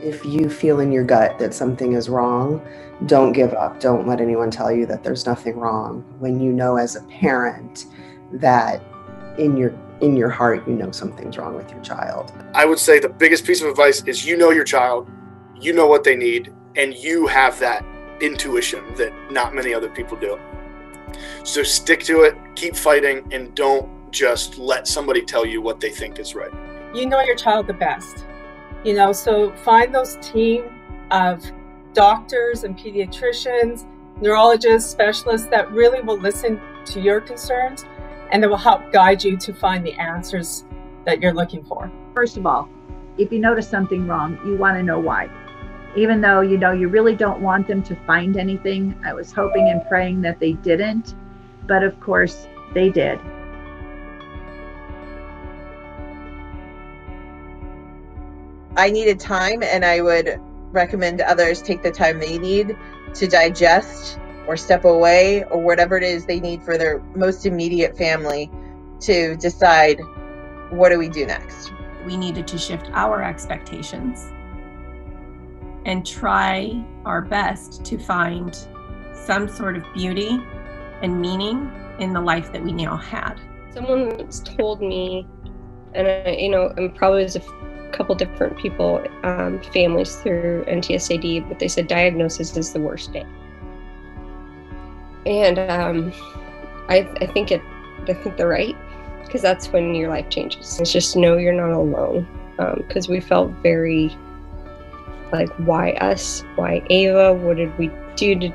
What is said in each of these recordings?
If you feel in your gut that something is wrong, don't give up. Don't let anyone tell you that there's nothing wrong. When you know as a parent that in your heart, you know something's wrong with your child. I would say the biggest piece of advice is you know your child, you know what they need, and you have that intuition that not many other people do. So stick to it, keep fighting, and don't just let somebody tell you what they think is right. You know your child the best, so find those team of doctors and pediatricians, neurologists, specialists that really will listen to your concerns and that will help guide you to find the answers that you're looking for. First of all, if you notice something wrong, you want to know why. Even though you really don't want them to find anything, I was hoping and praying that they didn't, but of course they did. I needed time, and I would recommend others take the time they need to digest or step away or whatever it is they need for their most immediate family to decide, what do we do next? We needed to shift our expectations and try our best to find some sort of beauty and meaning in the life that we now had. Someone's told me, and and probably was a couple different people, families through NTSAD, but they said diagnosis is the worst day. And I think they're right, because that's when your life changes. It's just know you're not alone, because we felt very like, why us? Why Ava? What did we do to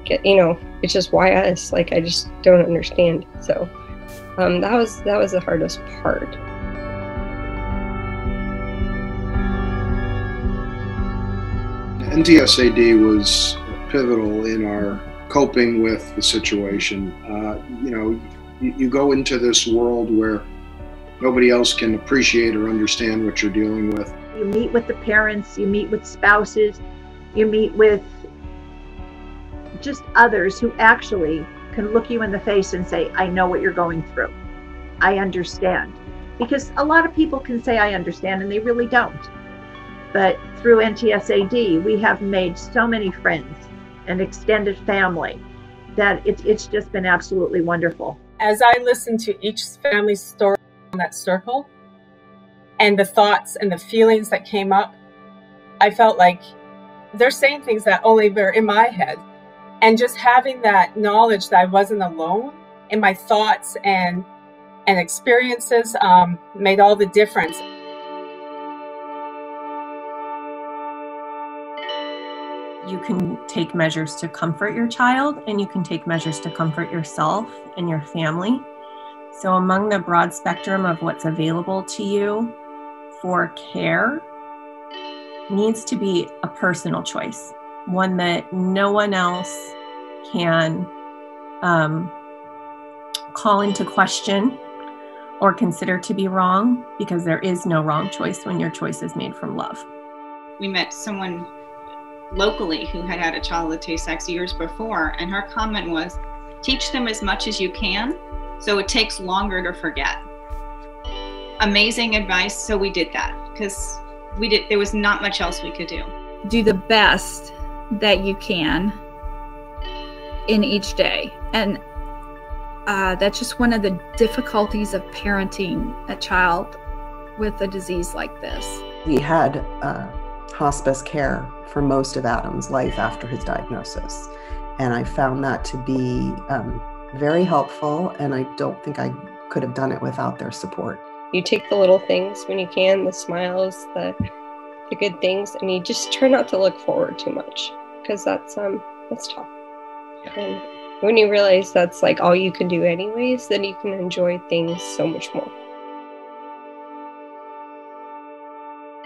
get, it's just why us? Like, I just don't understand. So that was the hardest part. NTSAD was pivotal in our coping with the situation. You go into this world where nobody else can appreciate or understand what you're dealing with. You meet with the parents, you meet with spouses, you meet with just others who actually can look you in the face and say, I know what you're going through. I understand. Because a lot of people can say, I understand, and they really don't. But through NTSAD, we have made so many friends and extended family that it's just been absolutely wonderful. As I listened to each family's story on that circle and the thoughts and the feelings that came up, I felt like they're saying things that only were in my head. And just having that knowledge that I wasn't alone in my thoughts and experiences made all the difference. You can take measures to comfort your child, and you can take measures to comfort yourself and your family. So among the broad spectrum of what's available to you for care needs to be a personal choice, one that no one else can call into question or consider to be wrong, because there is no wrong choice when your choice is made from love. We met someone locally who had a child with Tay-Sachs years before, and her comment was, teach them as much as you can so it takes longer to forget. Amazing advice. So we did that, because there was not much else we could do. Do the best that you can in each day. And that's just one of the difficulties of parenting a child with a disease like this. We had hospice care for most of Adam's life after his diagnosis. And I found that to be very helpful, and I don't think I could have done it without their support. You take the little things when you can, the smiles, the good things, and you just try not to look forward too much, because that's tough. Yeah. And when you realize that's like all you can do anyways, then you can enjoy things so much more.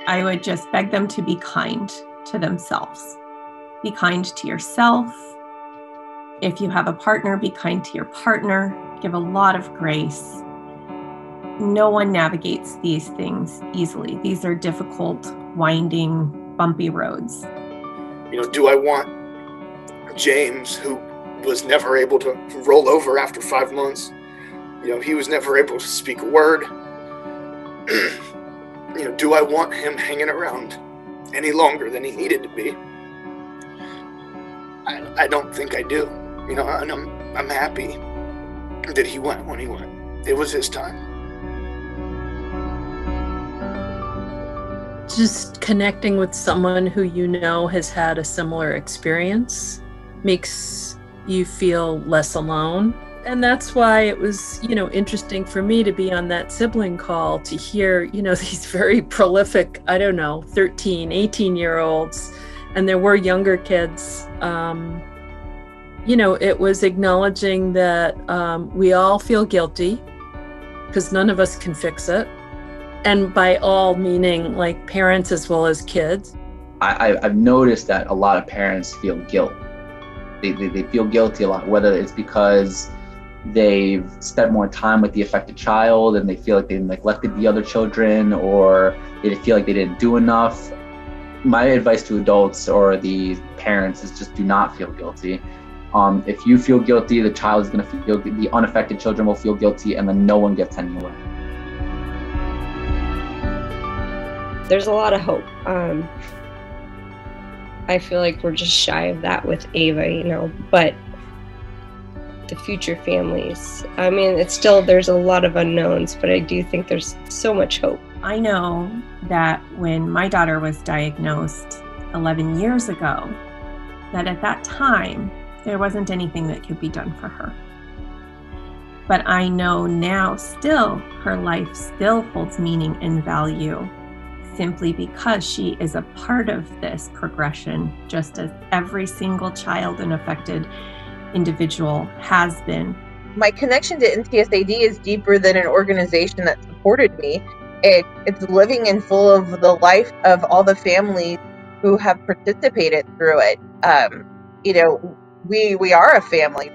I would just beg them to be kind to themselves. Be kind to yourself. If you have a partner, be kind to your partner. Give a lot of grace. No one navigates these things easily. These are difficult, winding, bumpy roads. Do I want James, who was never able to roll over after 5 months? He was never able to speak a word. Do I want him hanging around any longer than he needed to be. I don't think I do, you know, and I'm happy that he went when he went. It was his time. Just connecting with someone who you know has had a similar experience makes you feel less alone. And that's why it was, you know, interesting for me to be on that sibling call to hear, you know, these very prolific, 13, 18-year-olds, and there were younger kids. You know, it was acknowledging that we all feel guilty because none of us can fix it. And by all meaning like parents as well as kids. I've noticed that a lot of parents feel guilt. They feel guilty a lot, whether it's because they've spent more time with the affected child and they feel like they neglected the other children, or they feel like they didn't do enough. My advice to adults or the parents is just do not feel guilty. If you feel guilty, the child is going to feel, the unaffected children will feel guilty, and then no one gets anywhere. There's a lot of hope. I feel like we're just shy of that with Ava, you know, but the future families, I mean, it's still, there's a lot of unknowns, but I do think there's so much hope. I know that when my daughter was diagnosed 11 years ago, that at that time, there wasn't anything that could be done for her. But I know now still, her life still holds meaning and value, simply because she is a part of this progression, just as every single child and affected individual has been. My connection to NTSAD is deeper than an organization that supported me. It's living in full of the life of all the families who have participated through it. You know, we are a family.